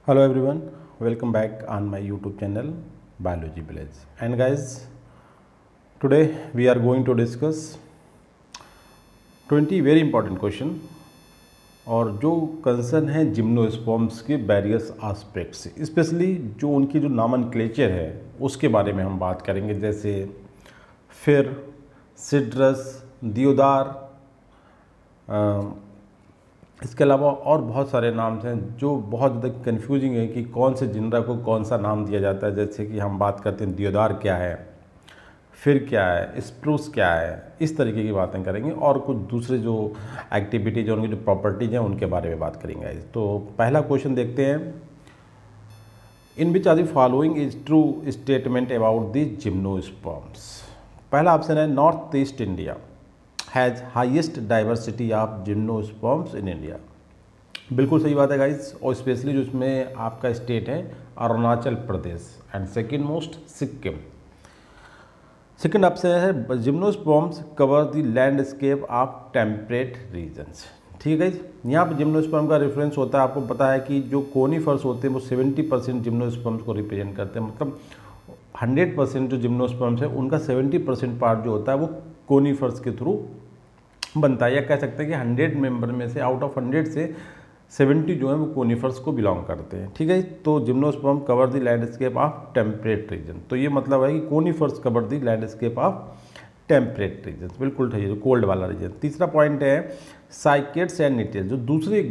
Hello everyone, welcome back on my YouTube channel Biology Village. And guys, today we are going to discuss 20 very important question और जो concern है gymnosperms के various aspects, specially जो उनकी जो nomenclature है उसके बारे में हम बात करेंगे, जैसे फिर, सिट्रस, दियोदार, इसके अलावा और बहुत सारे नाम हैं जो बहुत ज़्यादा कन्फ्यूजिंग है कि कौन से जिनरा को कौन सा नाम दिया जाता है। जैसे कि हम बात करते हैं दियोदार क्या है, फिर क्या है, स्प्रूस क्या है, इस तरीके की बातें करेंगे और कुछ दूसरे जो एक्टिविटीज हैं, उनकी जो प्रॉपर्टीज हैं उनके बारे में बात करेंगे। तो पहला क्वेश्चन देखते हैं, in which are the following is true statement about the gymnosperms. पहला ऑप्शन है north east India has highest diversity of gymnosperms in India. बिल्कुल सही बात है गाइज, और स्पेशली जो इसमें आपका स्टेट है Arunachal Pradesh, and second most Sikkim. Second option है gymnosperms cover the landscape of temperate regions. ठीक है गाइज, यहाँ पर जिम्नोस्पर्म का रेफरेंस होता है, आपको पता है कि जो कोनीफर्स होते हैं वो 70% जिम्नोस्पर्म्स को रिप्रेजेंट करते हैं। मतलब 100% जो जिम्नोस्पर्म्स है उनका 70% पार्ट जो होता है वो कोनीफर्स के थ्रू बनता है, या कह सकते हैं कि 100 मेंबर में से आउट ऑफ 100 से 70 जो है वो कोनीफर्स को बिलोंग करते हैं। ठीक है, तो gymnosperm cover the landscape of temperate region, तो ये मतलब है कि conifers cover the landscape of temperate region, बिल्कुल ठीक है, जो कोल्ड वाला रीजन। तीसरा पॉइंट है साइकेड्स एंड निटेल्स, जो दूसरे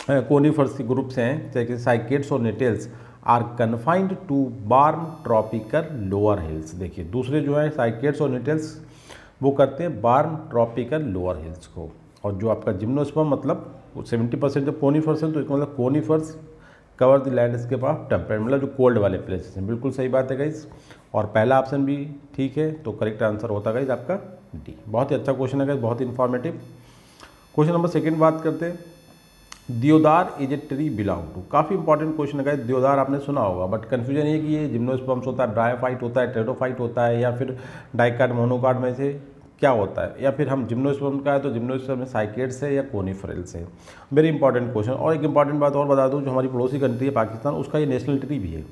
कोनीफर्स के ग्रुप्स हैं जैसे साइकेड्स और Gnetales are confined to warm tropical lower hills. देखिए दूसरे जो है साइकेड्स और निटेल्स वो करते हैं वार्म ट्रॉपिकल लोअर हिल्स को, और जो आपका जिम्नोस्पर्म मतलब 70% जो कोनीफर्स हैं, तो इसका मतलब conifers cover the landscape of temperate, मतलब जो कोल्ड वाले प्लेसेस हैं। बिल्कुल सही बात है गाइस, और पहला ऑप्शन भी ठीक है, तो करेक्ट आंसर होता गाइस आपका डी। बहुत ही अच्छा क्वेश्चन है गाइस, बहुत इन्फॉर्मेटिव। क्वेश्चन नंबर सेकेंड बात करते हैं, deodar is a tree belong to. काफ़ी इंपॉर्टेंट क्वेश्चन है गाइस, दियोदार आपने सुना होगा, बट कन्फ्यूजन ये कि ये जिम्नोस्पर्म्स होता है, ब्रायोफाइट होता है, टेरोफाइट होता है, या फिर डाइकाट मोनोकाट में से क्या होता है, या फिर हम जिम्नोस्पर्म का है तो जिम्नोस्पर्म में साइकेड्स है या कोनीफरल्स है। Very important question. और एक इंपॉर्टेंट बात और बता दूं, जो हमारी पड़ोसी कंट्री है पाकिस्तान, उसका ये नेशनल ट्री भी है।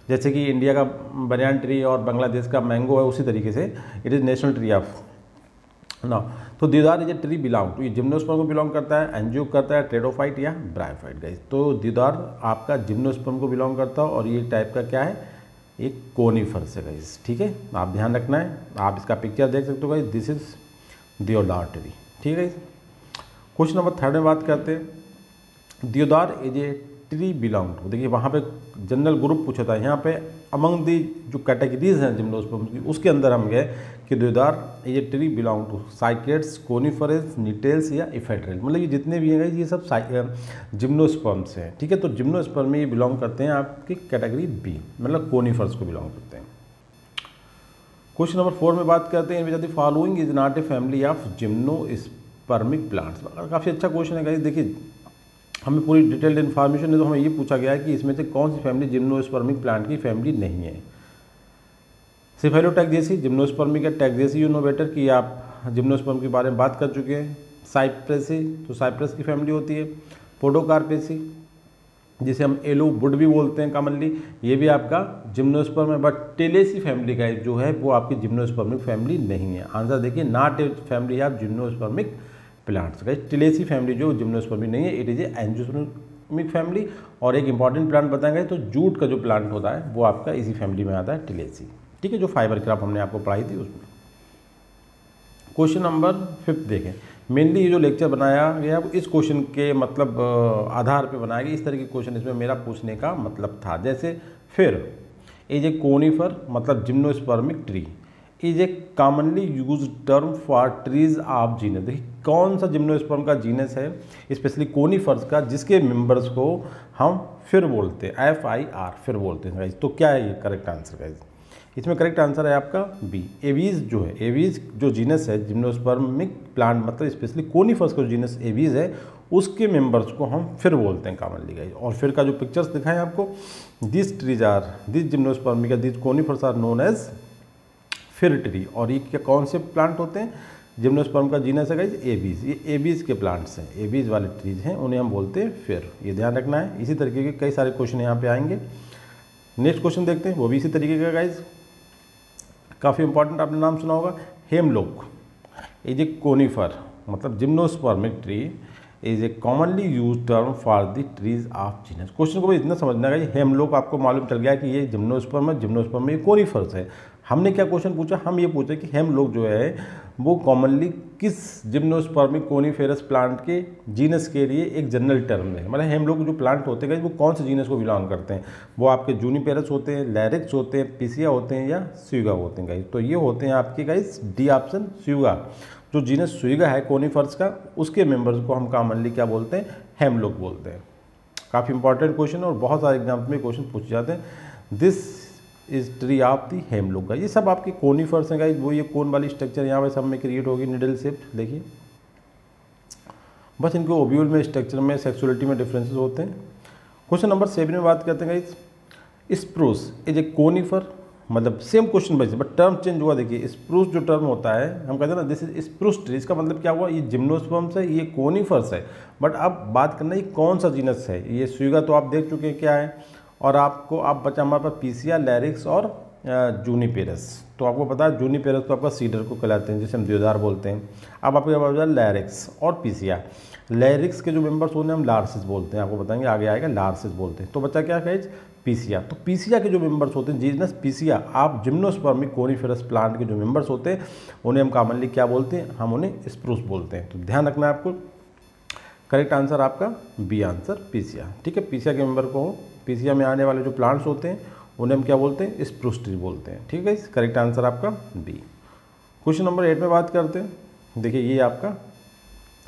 जैसे कि इंडिया का बनियान ट्री और बांग्लादेश का मैंगो है, उसी तरीके से it is national tree of ना। तो deodar is a tree belong to, ये जिम्नोस्पर्म को बिलोंग करता है, एंजियो करता है, टेरोफाइट या ब्रायोफाइट गाइस। तो दियोदार आपका जिम्नोस्पर्म को बिलोंग करता है, और ये टाइप का क्या है, एक कोनीफर्स है गाइस। ठीक है, आप ध्यान रखना है, आप इसका पिक्चर देख सकते हो guys, this is deodar tree. ठीक है, क्वेश्चन नंबर थर्ड में बात करते हैं, deodar is a tree belong to. देखिए वहाँ पे जनरल ग्रुप पूछा था, यहाँ पे अमंग दी जो कैटेगरीज हैं जिम्नोस्पर्म्स की, उसके अंदर हम गए कि दियोदार ये tree belong to cycads, coniferous, Gnetales या इफेड्रल, मतलब ये जितने भी हैं ये सब जिम्नोस्पर्म्स हैं। ठीक है, तो जिम्नोस्पर्म में ये बिलोंग करते हैं आपकी कैटेगरी बी, मतलब कोनीफर्स को बिलोंग करते हैं। क्वेश्चन नंबर 4 में बात करते हैं, the following is not a family of gymnospermic plants. काफ़ी अच्छा क्वेश्चन है गाइस। देखिए हमें पूरी डिटेल्ड इन्फॉर्मेशन है, तो हमें ये पूछा गया है कि इसमें से कौन सी फैमिली जिम्नोस्पर्मिक प्लांट की फैमिली नहीं है। सिफेलोटैक्सेसी, जिम्नोस्पर्मिक है, टैक्सेसी यू नो बेटर कि आप जिम्नोस्पर्म के बारे में बात कर चुके हैं। साइप्रेसी, तो साइप्रस की फैमिली होती है। पोडोकार्पेसी, जिसे हम एलो वुड भी बोलते हैं कॉमनली, ये भी आपका जिम्नोस्पर्म है, बट टेलेसी फैमिली का जो है वो आपकी जिम्नोस्पर्मिक फैमिली नहीं है। आंसर देखिए, not a family of gymnospermic plants. Guys Tiliaceae family जो जिम्नोस्पर्मिक नहीं है, it is a angiospermic family. और एक इंपॉर्टेंट प्लांट बताएंगे तो जूट का जो प्लांट होता है वो आपका इसी फैमिली में आता है, टिलेसी। ठीक है, जो फाइबर क्रॉप हमने आपको पढ़ाई थी उसमें। क्वेश्चन नंबर 5 देखें, मेनली ये जो लेक्चर बनाया गया वो इस क्वेश्चन के मतलब आधार पे बनाया गया। इस तरह के क्वेश्चन इसमें मेरा पूछने का मतलब था, जैसे फिर इज ए कोनीफर मतलब gymnospermic tree is a commonly use term for trees of genus. देखिए कौन सा जिम्नोस्पर्म का जीनस है, स्पेशली कोनीफर्स का, जिसके मेंबर्स को हम फिर बोलते हैं, FIR, फिर बोलते हैं गाइस। तो क्या है ये करेक्ट आंसर गाइस, इसमें करेक्ट आंसर है आपका बी, एवीज जो है, एवीज जो जीनस है जिम्नोस्पर्मिक प्लांट, मतलब स्पेशली कोनीफर्स का जो जीनस एवीज है उसके मेंबर्स को हम फिर बोलते हैं कॉमनली गाइस। और फिर का जो पिक्चर्स दिखाएं आपको, this trees are, this gymnospermic, this conifers are known as fir tree. और ये क्या कौन से प्लांट होते हैं, जिम्नोस्पर्म का जीनस है गाइस एबीज, ये एबीज के प्लांट्स हैं, एबीज वाले ट्रीज हैं, उन्हें हम बोलते हैं फिर, ये ध्यान रखना है। इसी तरीके के कई सारे क्वेश्चन यहाँ पे आएंगे। नेक्स्ट क्वेश्चन देखते हैं, वो भी इसी तरीके का गाइस, काफ़ी इंपॉर्टेंट, आपने नाम सुना होगा हेमलॉक इज ए कोनिफर, मतलब gymnospermic tree is a commonly use term for the trees of genus. Question को भी इतना समझना है कि हेमलॉक आपको मालूम चल गया कि ये जिम्नोस्पर्म है, जिम्नोस्पर्म में कोनिफर्स है। हमने क्या क्वेश्चन पूछा, हम ये पूछे कि हेमलॉक जो है वो कॉमनली किस जिम्नोस्पर्मिक कोनिफेरस प्लांट के जीनस के लिए एक जनरल टर्म है, मतलब हेमलॉक जो प्लांट होते हैं वो कौन से जीनस को बिलोंग करते हैं, वो आपके जूनिपेरस होते हैं, लैरिक्स होते हैं, पिसिया होते हैं या स्यूगा होते हैं गाइस। तो ये होते हैं आपके गाइस डी ऑप्शन स्यूगा, जो जीनस स्यूगा है कोनिफर्स का, उसके मेंबर्स को हम कॉमनली क्या बोलते हैं, हेमलॉक बोलते हैं। काफ़ी इंपॉर्टेंट क्वेश्चन और बहुत सारे एग्जाम्स में क्वेश्चन पूछे जाते हैं। This is tree of the hemlock का, ये सब आपके कोनिफर्स हैं गाइस, वो ये कोन वाली स्ट्रक्चर यहाँ पे सब में क्रिएट होगी, निडल शेप, देखिए बस इनके ओव्यूल में स्ट्रक्चर में सेक्सुअलिटी में डिफरेंसेस होते हैं। क्वेश्चन नंबर 7 में बात करते हैं guys, spruce is a conifer, मतलब सेम क्वेश्चन वैसे बट टर्म चेंज हुआ। देखिए स्प्रूस जो टर्म होता है, हम कहते हैं ना दिस इज स्प्रूस ट्री, इसका मतलब क्या हुआ, ये जिम्नोस्पर्म्स है, ये कोनिफर्स है, बट अब बात करना है कौन सा जीनस है। ये स्यूगा तो आप देख चुके हैं क्या है, और आपको आप बचा हमारे पास पीसिया, लैरिक्स और जूनिपेरस। तो आपको पता है जूनिपेरस तो आपका सीडर को कहलाते हैं, जिसे हम देवदार बोलते हैं। अब आपके पास लैरिक्स और पीसिया, लैरिक्स के जो मेंबर्स होते हैं हम लार्सिस बोलते हैं, आपको बताएंगे आगे आएगा, लार्सिस बोलते हैं। तो बच्चा क्या है पीसिया, तो पीसिया के जो मेंबर्स होते हैं जीनस पीसिया, आप जिम्नोस्पर्मिक कोनिफेरस प्लांट के जो मेंबर्स होते हैं उन्हें हम कॉमनली क्या बोलते हैं, हम उन्हें स्प्रूस बोलते हैं। तो ध्यान रखना है आपको, करेक्ट आंसर आपका बी आंसर पीसिया, ठीक है। पीसिया के मेंबर को, पीसिया में आने वाले जो प्लांट्स होते हैं उन्हें हम क्या बोलते हैं, स्प्रूस ट्री बोलते हैं, ठीक है। करेक्ट आंसर आपका बी। क्वेश्चन नंबर 8 में बात करते हैं। देखिए ये आपका,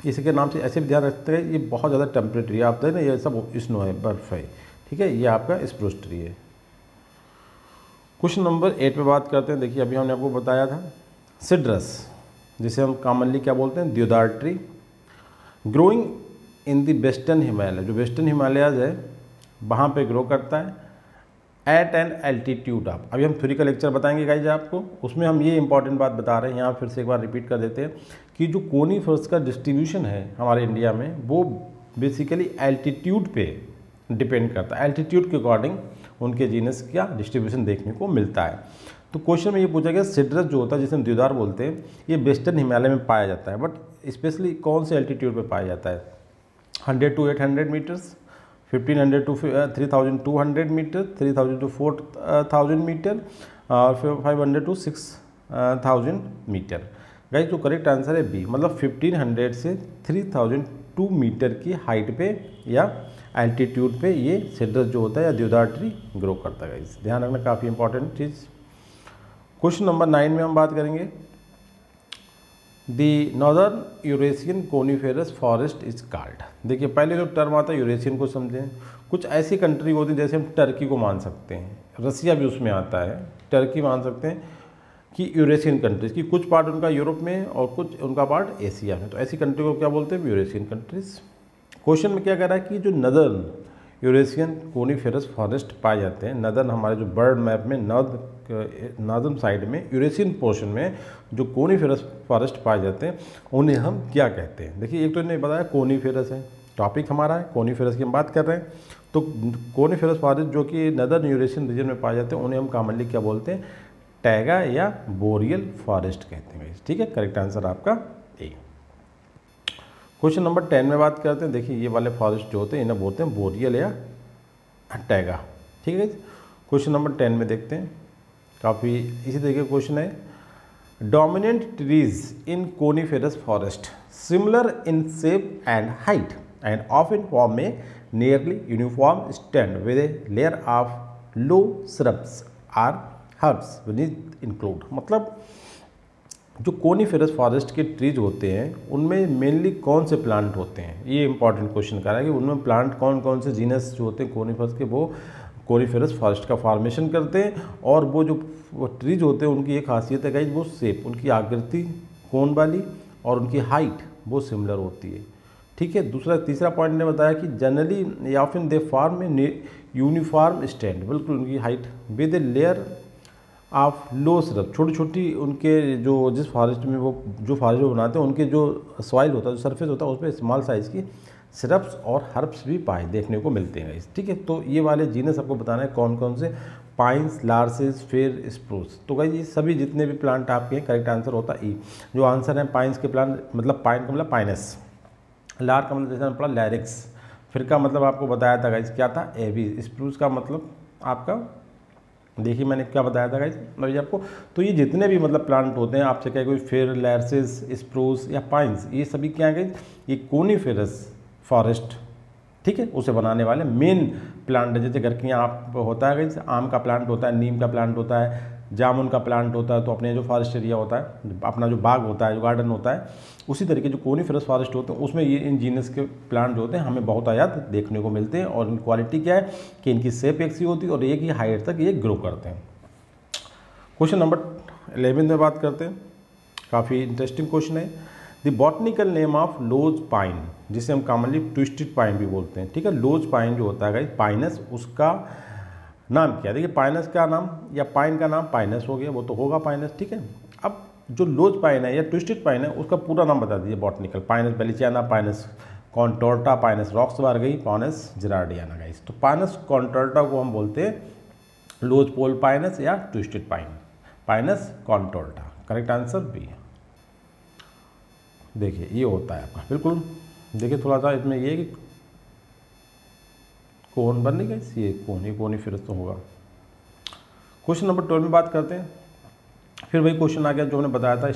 इसी के नाम से ऐसे भी ध्यान रखते हैं, ये बहुत ज़्यादा टेम्परेचर आप है ना, ये सब स्नो है, बर्फ है, ठीक है, ये आपका स्प्रूस ट्री है। क्वेश्चन नंबर 8 पे बात करते हैं। देखिए अभी हमने आपको बताया था सिड्रस, जिसे हम कॉमनली क्या बोलते हैं, देवदार tree, growing in the western Himalaya, जो वेस्टर्न हिमालयाज है वहाँ पे ग्रो करता है एट एन एल्टीट्यूड ऑफ, अभी हम थ्योरी का लेक्चर बताएंगे गाइज आपको, उसमें हम ये इंपॉर्टेंट बात बता रहे हैं, यहाँ फिर से एक बार रिपीट कर देते हैं कि जो कोनिफर्स का डिस्ट्रीब्यूशन है हमारे इंडिया में वो बेसिकली एल्टीट्यूड पे डिपेंड करता है, एल्टीट्यूड के अकॉर्डिंग उनके जीनस का डिस्ट्रीब्यूशन देखने को मिलता है। तो क्वेश्चन में ये पूछा गया सिड्रस जो होता है जिसे हम देवदार बोलते हैं, ये वेस्टर्न हिमालय में पाया जाता है, बट स्पेशली कौन से एल्टीट्यूड पे पाया जाता है, 100 to 800 meters, 1500 to 3200 meter, 3000 to 4000 meter और 500 to 6000 मीटर। गाइस जो करेक्ट आंसर है बी, मतलब 1500 से 3002 मीटर की हाइट पे या एल्टीट्यूड पे ये सिड्रस जो होता है या देवदार ट्री ग्रो करता है। गाइस ध्यान रखना, काफ़ी इंपॉर्टेंट चीज़। क्वेश्चन नंबर 9 में हम बात करेंगे, दी northern Eurasian coniferous forest is called. देखिए पहले जो टर्म आता है यूरेशियन को समझें, कुछ ऐसी कंट्री होती है जैसे हम टर्की को मान सकते हैं, रसिया भी उसमें आता है, टर्की मान सकते हैं कि यूरेशियन कंट्रीज़ की कुछ पार्ट उनका यूरोप में और कुछ उनका पार्ट एशिया में, तो ऐसी कंट्री को क्या बोलते हैं, यूरेशियन कंट्रीज़। क्वेश्चन में क्या कह रहा है कि जो नदर्न यूरेशियन कोनिफेरस फॉरेस्ट पाए जाते हैं, नदर्न हमारे जो बर्ड मैप में नॉर्दर्न साइड में यूरेशियन पोर्शन में जो कोनिफेरस फॉरेस्ट पाए जाते हैं उन्हें हम क्या कहते हैं। देखिए एक तो इन्हें बताया कोनिफेरस है, टॉपिक हमारा है कोनिफेरस की हम बात कर रहे हैं, तो कोनिफेरस फॉरेस्ट जो कि नदर्न यूरेशियन रीजन में पाए जाते हैं उन्हें हम कॉमनली क्या बोलते हैं, टैगा या बोरियल फॉरेस्ट कहते हैं, ठीक है। करेक्ट आंसर आपका ए। क्वेश्चन नंबर 10 में बात करते हैं। देखिए ये वाले फॉरेस्ट जो होते हैं इन्हें बोलते हैं बोरियल या टैगा, ठीक है। क्वेश्चन नंबर 10 में देखते हैं, काफ़ी इसी तरीके का क्वेश्चन है, dominant trees in coniferous forest similar in shape and height and often form में nearly uniform stand with a layer of low shrubs or herbs beneath include. मतलब जो कोनिफेरस फॉरेस्ट के ट्रीज होते हैं उनमें मेनली कौन से प्लांट होते हैं, ये इंपॉर्टेंट क्वेश्चन कर रहा है कि उनमें प्लांट कौन कौन से जीनस जो होते हैं कोनिफेरस के वो कोनिफेरस फॉरेस्ट का फॉर्मेशन करते हैं, और वो जो ट्रीज होते हैं उनकी एक खासियत है गाइस, वो शेप, उनकी आकृति कोन वाली और उनकी हाइट वो सिमिलर होती है, ठीक है। तीसरा पॉइंट ने बताया कि जनरली ऑफन दे फॉर्म में यूनिफॉर्म स्टैंड, बिल्कुल उनकी height with a layer of low syrup, छोटी छोटी उनके जो जिस फॉरेस्ट में वो जो फॉरेस्ट वो बनाते हैं उनके जो सॉइल होता है, जो सरफेस होता है, उस पर स्मॉल साइज़ की सिरप्स और हर्ब्स भी पाए देखने को मिलते हैं गाइस। ठीक है, तो ये वाले जीनस आपको बताना है कौन कौन से, पाइन्स, लार्सेस, फिर स्प्रूस। तो गाइस ये सभी जितने भी प्लांट आपके हैं, करेक्ट आंसर होता है ई। जो आंसर है पाइन्स के प्लांट, मतलब पाइन का मतलब पाइनस, लार का मतलब जैसे पड़ा लैरिक्स, फिर का मतलब आपको बताया था गाइस क्या था, एवी, स्प्रूस का मतलब आपका, देखिए मैंने क्या बताया था गाइस भाई आपको। तो ये जितने भी मतलब प्लांट होते हैं, आपसे क्या कोई फिर, लैरसिस, स्प्रूस या पाइन्स, ये सभी क्या है गाइस, ये कोनीफेरस फॉरेस्ट, ठीक है, उसे बनाने वाले मेन प्लांट है। जैसे घर के यहाँ होता है गाइस, आम का प्लांट होता है, नीम का प्लांट होता है, जामुन का प्लांट होता है, तो अपने जो फॉरेस्ट एरिया होता है, अपना जो बाग होता है, जो गार्डन होता है, उसी तरीके जो कोनीफेरस फॉरेस्ट होते हैं उसमें ये इन जीनस के प्लांट जो होते हैं हमें बहुत आयात देखने को मिलते हैं। और इनकी क्वालिटी क्या है कि इनकी शेप एक सी होती है और एक ही हाइट तक ये ग्रो करते हैं। क्वेश्चन नंबर 11 में बात करते हैं, काफ़ी इंटरेस्टिंग क्वेश्चन है। The botanical name of lows pine, जिसे हम कॉमनली ट्विस्टेड पाइन भी बोलते हैं, ठीक है। लोज पाइन जो होता है गाइस, पाइनस, उसका नाम क्या है, देखिए पाइनस का नाम या पाइन का नाम पाइनस हो गया, वो तो होगा पाइनस, ठीक है। अब जो लोज पाइन है या ट्विस्टेड पाइन है उसका पूरा नाम बता दीजिए botanical, Pinus wallichiana, Pinus contorta, Pinus roxburghii, Pinus gerardiana guys. तो पाइनस कॉन्टोर्टा को हम बोलते हैं लोज पोल पाइनस या twisted pine, Pinus contorta, correct answer B. देखिए ये होता है आपका, बिल्कुल देखिए थोड़ा सा इसमें ये कि कोन बन नहीं गई, ये कोन ही फिर तो होगा। क्वेश्चन नंबर 12 में बात करते हैं, फिर वही क्वेश्चन आ गया जो हमने बताया था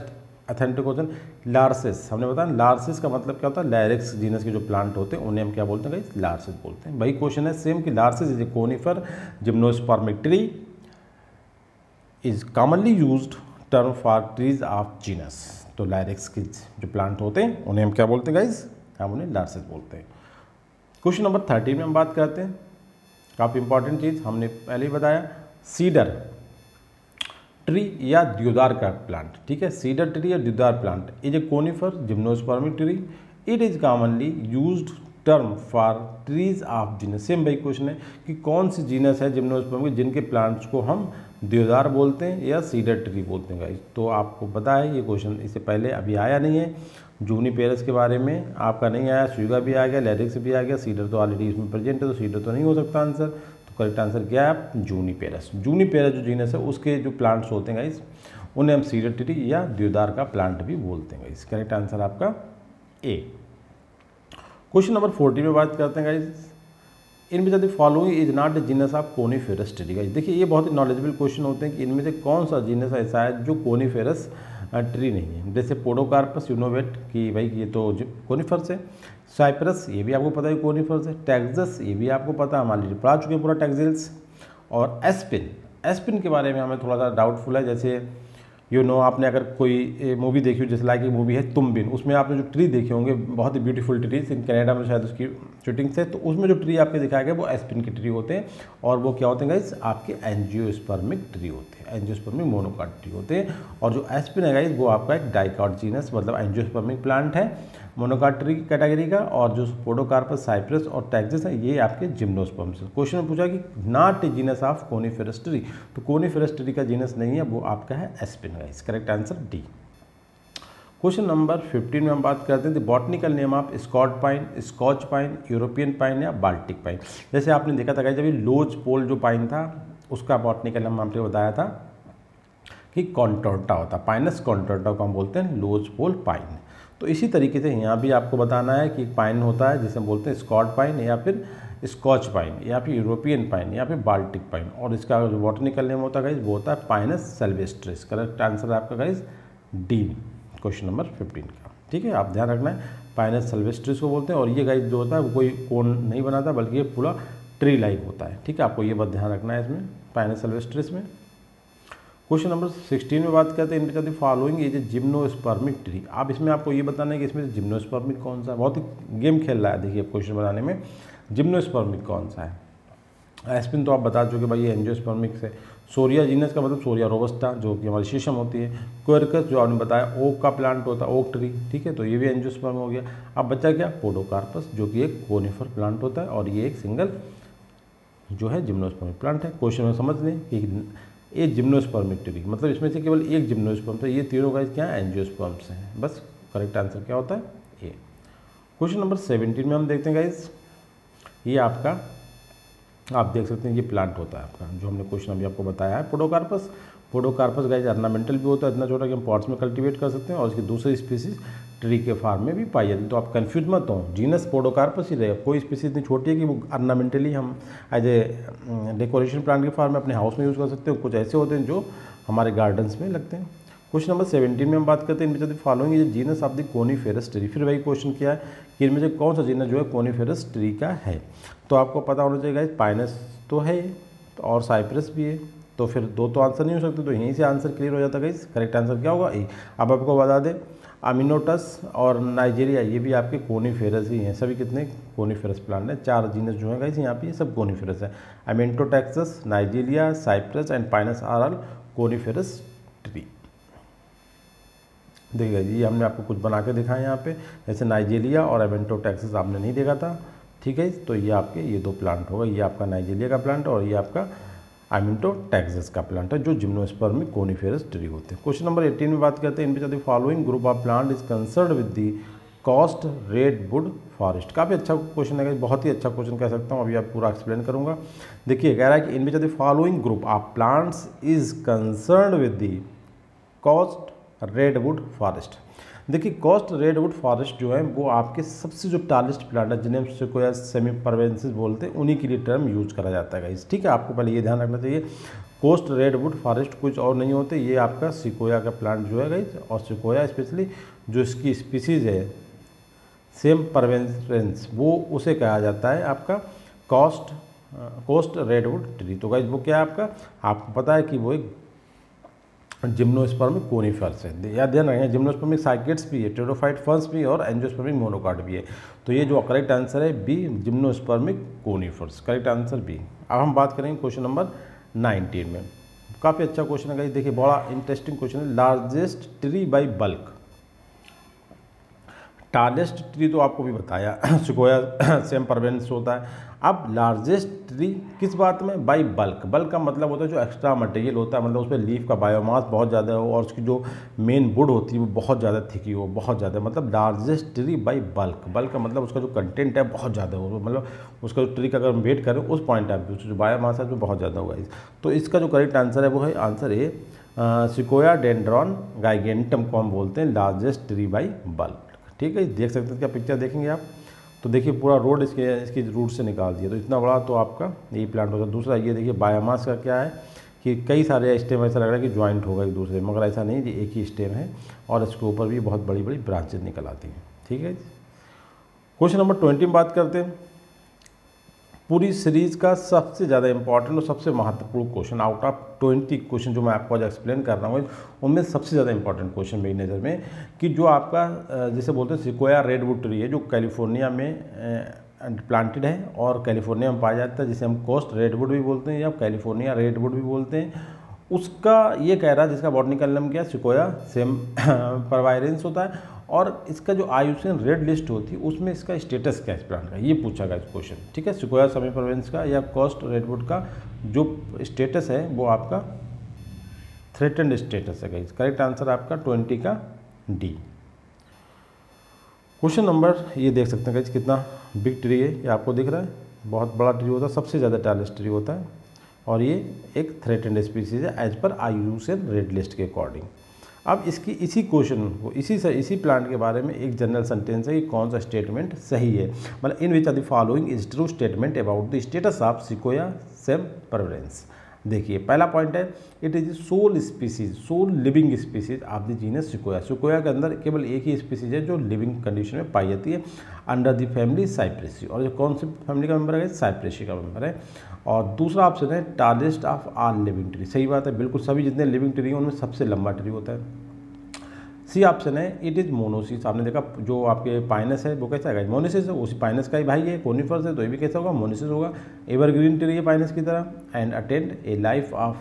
अथेंटिक क्वेश्चन, लार्सिस। हमने बताया लार्सिस का मतलब क्या होता है, लैरिक्स जीनस के जो प्लांट होते हैं उन्हें हम क्या बोलते हैं गाइस, लार्सिस बोलते हैं। वही क्वेश्चन है सेम कि larches is a conifer gymnospermic tree, is commonly used term for trees of genus. तो लैरिक्स के जो प्लांट होते हैं उन्हें हम क्या बोलते हैं गाइस, हम उन्हें लार्सिस बोलते हैं। क्वेश्चन नंबर 13 में हम बात करते हैं, काफ़ी इंपॉर्टेंट चीज़ हमने पहले ही बताया, सीडर ट्री या देवदार का प्लांट, ठीक है। सीडर ट्री या devdar plant is a conifer gymnospermic tree, it is commonly used term for trees of genus. Same वही क्वेश्चन है कि कौन सी जीनस है जिम्नोस्पर्मिक जिनके प्लांट्स को हम देवदार बोलते हैं या सीडर ट्री बोलते हैं गाइस। तो आपको पता है ये क्वेश्चन इससे पहले अभी आया नहीं है, जूनिपेरस के बारे में आपका नहीं आया, सुगा भी आ गया, लैरिक्स भी आ गया, सीडर तो ऑलरेडी इसमें प्रेजेंट है, तो सीडर तो नहीं हो सकता आंसर। तो करेक्ट आंसर क्या है, जूनिपेरस। जूनिपेरस जो जीनस है उसके जो प्लांट्स होते हैं गाइस उन्हें हम सीडर ट्री या देवदार का प्लांट भी बोलते हैं गाइस। करेक्ट आंसर आपका ए। क्वेश्चन नंबर 14 में बात करते हैं गाइस, इनमें से following is not a genus of coniferous tree guys. देखिए ये बहुत ही नॉलेजेबल क्वेश्चन होते हैं कि इनमें से कौन सा जीनस ऐसा है जो कोनीफेरस ट्री नहीं है। जैसे पोडोकार्पस यूनोवेट कि भाई ये तो कोनीफर्स है, साइप्रस ये भी आपको पता है कोनीफर्स है, टैक्सस ये भी आपको पता है, हमारे लिए पढ़ा चुके हैं पूरा टैक्सिल्स। और एस्पिन, एस्पिन के बारे में हमें थोड़ा सा डाउटफुल है। जैसे आपने अगर कोई मूवी देखी हो, जैसे लाइक एक मूवी है तुम बिन, उसमें आपने जो ट्री देखे होंगे बहुत ही ब्यूटीफुल ट्रीज, इन कनाडा में शायद उसकी शूटिंग से, तो उसमें जो ट्री आपके दिखाया गया वो एस्पिन के ट्री होते हैं। और वो क्या होते हैं गाइस, आपके एंजियोस्पर्मिक ट्री होते हैं, एंजियोस्पर्मिक मोनोकॉट ट्री होते हैं। और जो एस्पिन है गाइस वो आपका एक डाइकॉट जीनस मतलब एंजियोस्पर्मिक प्लांट है, मोनोकॉट ट्री कैटेगरी का। और जो पोडोकार्पस, साइप्रस और टैक्सस है ये आपके जिम्नोस्पर्म से। क्वेश्चन में पूछा कि not a genus of coniferous tree, तो कोनीफेरस ट्री का जीनस नहीं है, वो आपका है aspen guys. Correct answer D. Question number 15 में हम बात करते हैं botanical name of Scot pine, Scotch pine, European pine या बाल्टिक पाइन। जैसे आपने देखा था जब ये लोज पोल जो पाइन था उसका बॉटनिकल नाम आपने बताया था कि कॉन्टोर्टा होता, पाइनस कॉन्टोर्टा को हम बोलते हैं लोज पोल पाइन। तो इसी तरीके से यहाँ भी आपको बताना है कि पाइन होता है जिसे हम बोलते हैं स्कॉट पाइन या फिर स्कॉच पाइन या फिर यूरोपियन पाइन या फिर बाल्टिक पाइन। और इसका जो बॉटनिकल नेम होता है गाइस वो होता है पाइनस सिल्वेस्ट्रिस। करेक्ट आंसर आपका गाइस डी, क्वेश्चन नंबर 15 का। ठीक है, आप ध्यान रखना है पाइनस सिल्वेस्ट्रिस को बोलते हैं। और ये गाइस जो होता है वो कोई कोन नहीं बनाता बल्कि ये पूरा ट्री लाइक होता है। ठीक है, आपको ये बात ध्यान रखना है इसमें पाइनस सिल्वेस्ट्रिस में। क्वेश्चन नंबर 16 में बात करते हैं इनमें से फॉलोइंग इज ए जिम्नोस्पर्मिक ट्री। आप इसमें आपको ये बताना है कि इसमें से जिम्नोस्पर्मिक कौन सा है। बहुत ही गेम खेल रहा है देखिए क्वेश्चन बनाने में, जिम्नोस्पर्मिक कौन सा है। एस्पिन तो आप बता चुके भाई ये एंजियोस्पर्मिक से। सोरिया जीनस का मतलब सोरिया रोबस्टा जो कि हमारी शीशम होती है। क्वेरकस जो आपने बताया ओक का प्लांट होता है, ओक ट्री, ठीक है, तो ये भी एंजियोस्पर्म हो गया। अब बचा क्या, पोडोकार्पस जो कि एक कोनिफर प्लांट होता है और ये एक सिंगल जो है जिम्नोस्पर्मिक प्लांट है। क्वेश्चन में समझ लें कि ए जिम्नोस्पर्मिक ट्री, मतलब इसमें से केवल एक जिम्नोस्पर्म, तो ये तीनों गाइस क्या है, एंजियोस्पर्म्स हैं। बस करेक्ट आंसर क्या होता है, ए। क्वेश्चन नंबर 17 में हम देखते हैं गाइस, ये आपका आप देख सकते हैं ये प्लांट होता है आपका, जो हमने क्वेश्चन अभी आपको बताया है, पोडोकार्पस। पोडोकार्पस गाइस ऑर्नामेंटल भी होता है, इतना छोटा कि हम पॉट्स में कल्टीवेट कर सकते हैं, और इसकी दूसरी स्पीसीज ट्री के फार्म में भी पाई जाती है। तो आप कंफ्यूज मत हो, जीनस पोडोकार्पस ही रहेगा, कोई स्पीसीज इतनी छोटी है कि वो ऑर्नामेंटली हम एज ए डेकोरेशन प्लांट के फार्म में अपने हाउस में यूज़ कर सकते हैं, कुछ ऐसे होते हैं जो हमारे गार्डन्स में लगते हैं। क्वेश्चन नंबर 17 में हम बात करते हैं, इनमें से following is genus of the coniferous tree. फिर वही क्वेश्चन किया है कि इनमें से कौन सा जीनस जो है कोनीफेरस ट्री का है। तो आपको पता होना चाहिए गाइस, पाइनस तो है और साइप्रस भी है, तो फिर दो तो आंसर नहीं हो सकते, तो यहीं से आंसर क्लियर हो जाता है गाइस। करेक्ट आंसर क्या होगा, ए। अब आपको बता दें, अमीनोटस और नाइजीरिया ये भी आपके कोनीफेरस ही हैं, सभी कितने कोनीफेरस प्लांट हैं। 4 जीनस जो है गाइस यहाँ पे ये सब कोनीफेरस है। Amentotaxus, Nigeria, cypress and Pinus are all coniferous tree. देखिएगा जी, हमने आपको कुछ बना के दिखाया यहाँ पे, जैसे नाइजीरिया और अमेंटोटेक्सस आपने नहीं देखा था, ठीक है। तो ये आपके ये दो प्लांट होगा, ये आपका नाइजीरिया का प्लांट और ये आपका अमेंटोटेक्सस का प्लांट है, जो जिम्नोस्पर्मिक कोनीफेरस ट्री होते हैं। क्वेश्चन नंबर 18 में बात करते हैं, इनमें से the following group of plant is concern with the cost redwood forest. काफ़ी अच्छा क्वेश्चन है, बहुत ही अच्छा क्वेश्चन कह सकता हूँ, अभी आप पूरा एक्सप्लेन करूँगा। देखिए कह रहा है कि इनमें से the following group of plants is concern with the cost redwood forest. देखिए कॉस्ट रेडवुड फॉरेस्ट जो है वो आपके सबसे जो टालेस्ट प्लांट है, जिन्हें सिकोया सेमीपरवेंसिस बोलते हैं, उन्हीं के लिए टर्म यूज करा जाता है गाइस, ठीक है। आपको पहले ये ध्यान रखना चाहिए, कोस्ट रेडवुड फॉरेस्ट कुछ और नहीं होते, ये आपका सिकोया का प्लांट जो है गाइस, और सिकोया स्पेशली जो इसकी स्पीसीज है सेमीपरवेंसिस, वो उसे कहा जाता है आपका कोस्ट रेडवुड ट्री। तो गाइस वो क्या है आपको पता है कि वो एक जिम्नोस्पर्मिक कोनीफर्स है, याद ध्यान रखें, जिम्नोस्पर्मिक साइकेट्स भी है, टेरोफाइट फर्न्स भी है और एंजियोस्पर्मिक मोनोकॉट भी है। तो ये जो करेक्ट आंसर है B, gymnospermic conifers, correct answer B. अब हम बात करेंगे क्वेश्चन नंबर 19 में, काफ़ी अच्छा क्वेश्चन है गाइस, देखिए बड़ा इंटरेस्टिंग क्वेश्चन है। Largest tree by bulk, tallest tree तो आपको भी बताया सिकोया सेमीपरवेंसिस होता है। अब लार्जेस्ट ट्री किस बात में, बाई बल्क। बल्क का मतलब होता है जो एक्स्ट्रा मटेरियल होता है, मतलब उसमें लीफ का बायोमास बहुत ज़्यादा हो और उसकी जो मेन वुड होती है वो बहुत ज़्यादा थिकी हो, बहुत ज़्यादा, मतलब largest tree by bulk. Bulk का मतलब उसका जो कंटेंट है बहुत ज़्यादा हो, मतलब उसका जो ट्री का अगर हम वेट करें उस पॉइंट ऑफ व्यू से जो बायोमास है वो बहुत ज़्यादा होगा। तो इसका जो करेक्ट आंसर है वो है आंसर ए, सिकोया डेंड्रॉन गाइगेंटम को हम बोलते हैं लार्जेस्ट ट्री बाई बल्क, ठीक है। देख सकते हैं क्या पिक्चर देखेंगे आप, तो देखिए पूरा रोड इसकी रूट से निकाल दिया, तो इतना बड़ा तो आपका यही प्लांट होता है। दूसरा ये देखिए बायोमास का क्या है कि कई सारे स्टेम ऐसा लग रहा है कि ज्वाइंट होगा एक दूसरे, मगर ऐसा नहीं, ये एक ही स्टेम है और इसके ऊपर भी बहुत बड़ी बड़ी ब्रांचेज निकल आती हैं, ठीक है। क्वेश्चन नंबर 20 में बात करते हैं, पूरी सीरीज़ का सबसे ज़्यादा इंपॉर्टेंट और सबसे महत्वपूर्ण क्वेश्चन आउट ऑफ 20 क्वेश्चन जो मैं आपको आज एक्सप्लेन कर रहा हूँ, उनमें सबसे ज़्यादा इंपॉर्टेंट क्वेश्चन मेरी नज़र में, कि जो आपका जैसे बोलते हैं सिकोया रेडवुड ट्री है, जो कैलिफोर्निया में प्लांटेड है और कैलिफोर्निया में पाया जाता है, जिसे हम कोस्ट रेडवुड भी बोलते हैं या कैलिफोर्निया रेडवुड भी बोलते हैं। उसका ये कह रहा है, जिसका बॉटनिकल नेम क्या, सिकोया सेमीपरवेंसिस होता है, और इसका जो IUCN रेड लिस्ट होती है उसमें इसका स्टेटस क्या है इस प्लांट का, ये पूछा गया इस क्वेश्चन, ठीक है। सिकोया सेमीपरवेंसिस का या कोस्ट रेडवुड का जो स्टेटस है वो आपका थ्रेटेंड स्टेटस है गाइस। करेक्ट आंसर आपका 20 का डी। क्वेश्चन नंबर ये देख सकते हैं गाइस, कितना बिग ट्री है, ये आपको दिख रहा है, बहुत बड़ा ट्री होता है, सबसे ज़्यादा टालेस्ट ट्री होता है, और ये एक थ्रेटेंड स्पीसीज है एज पर IUCN रेड लिस्ट के अकॉर्डिंग। अब इसकी इसी क्वेश्चन को इसी प्लांट के बारे में एक जनरल सेंटेंस है कि कौन सा स्टेटमेंट सही है, मतलब in which are the following is true statement about the status of Sequoia sempervirens. देखिए पहला पॉइंट है, it is sole species, sole living species of the genus Sequoia. Sequoia के अंदर केवल एक ही स्पीसीज है जो लिविंग कंडीशन में पाई जाती है अंडर द फैमिली साइप्रेसी, और जो कौन सी फैमिली का मेंबर है, साइप्रेसी का मेंबर है। और दूसरा ऑप्शन है tallest of all living tree, सही बात है, बिल्कुल सभी जितने लिविंग ट्री हैं उनमें सबसे लंबा ट्री होता है। सी ऑप्शन है, इट इज़ मोनोसिस। आपने देखा जो आपके पाइनस है वो कैसा है, मोनोसिस है, उसी पाइनस का ही भाई है, कोनिफर्स है, तो ये भी कैसा होगा, मोनोसिस होगा। एवरग्रीन ट्री है पाइनस की तरह, and attend A life of,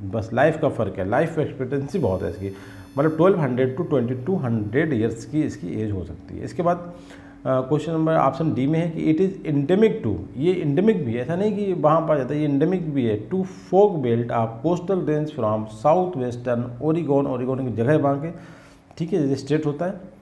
बस लाइफ का फ़र्क है, लाइफ एक्सपेक्टेंसी बहुत है इसकी, मतलब 1200 to 2200 ईयर्स की इसकी एज हो सकती है। इसके बाद क्वेश्चन नंबर ऑप्शन डी में है कि इट इज़ इंडेमिक टू, ये इंडेमिक भी है, ऐसा नहीं कि वहाँ पाया जाता है, ये इंडेमिक भी है to fog belt of coastal range from south western Oregon, Oregon की जगह वहाँ के, ठीक है, जैसे स्टेट होता है,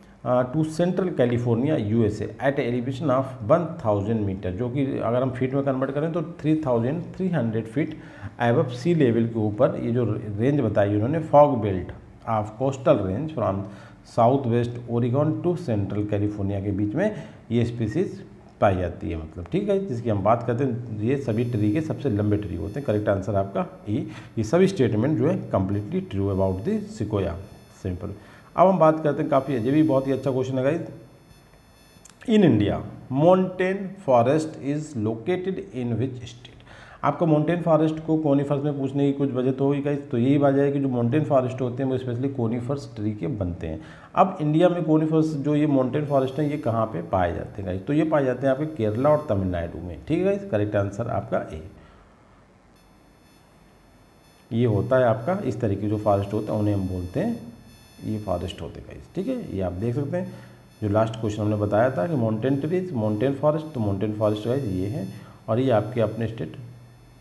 to central California USA at elevation of 1000 meter, जो कि अगर हम फीट में कन्वर्ट करें तो 3300 फीट एबव सी लेवल के ऊपर ये जो रेंज बताई उन्होंने, fog belt of coastal range from south west Oregon to central California के बीच में ये स्पीसीज पाई जाती है, मतलब ठीक है, जिसकी हम बात करते हैं, ये सभी ट्री के सबसे लंबे ट्री होते हैं। करेक्ट आंसर आपका ये सभी स्टेटमेंट जो है completely true about the sequoia, simple. अब हम बात करते हैं, काफ़ी ये भी बहुत ही अच्छा क्वेश्चन है guys. In India mountain forest is located in which state. आपका माउंटेन फॉरेस्ट को कोनिफर्स में पूछने की कुछ वजह तो होगी गाइस, तो यही वजह है कि जो माउंटेन फॉरेस्ट होते हैं वो स्पेशली कोनिफर्स ट्री के बनते हैं। अब इंडिया में कोनिफर्स जो ये माउंटेन फॉरेस्ट हैं ये कहाँ पे पाए जाते हैं गाइस, तो ये पाए जाते हैं आपके केरला और तमिलनाडु में, ठीक है गाइस। करेक्ट आंसर आपका ए, ये होता है आपका इस तरीके जो फॉरेस्ट होते हैं उन्हें हम बोलते हैं ये फॉरेस्ट होते हैं गाइस, ठीक है। ये आप देख सकते हैं जो लास्ट क्वेश्चन हमने बताया था कि माउंटेन ट्रीज माउंटेन फॉरेस्ट, तो माउंटेन फॉरेस्ट गाइस ये है, और ये आपके अपने स्टेट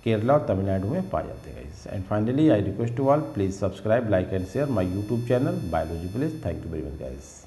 केरला और तमिलनाडु में पाए जाते हैं guys. And finally I request to all, please subscribe, like and share my YouTube channel biology please. Thank you very much guys.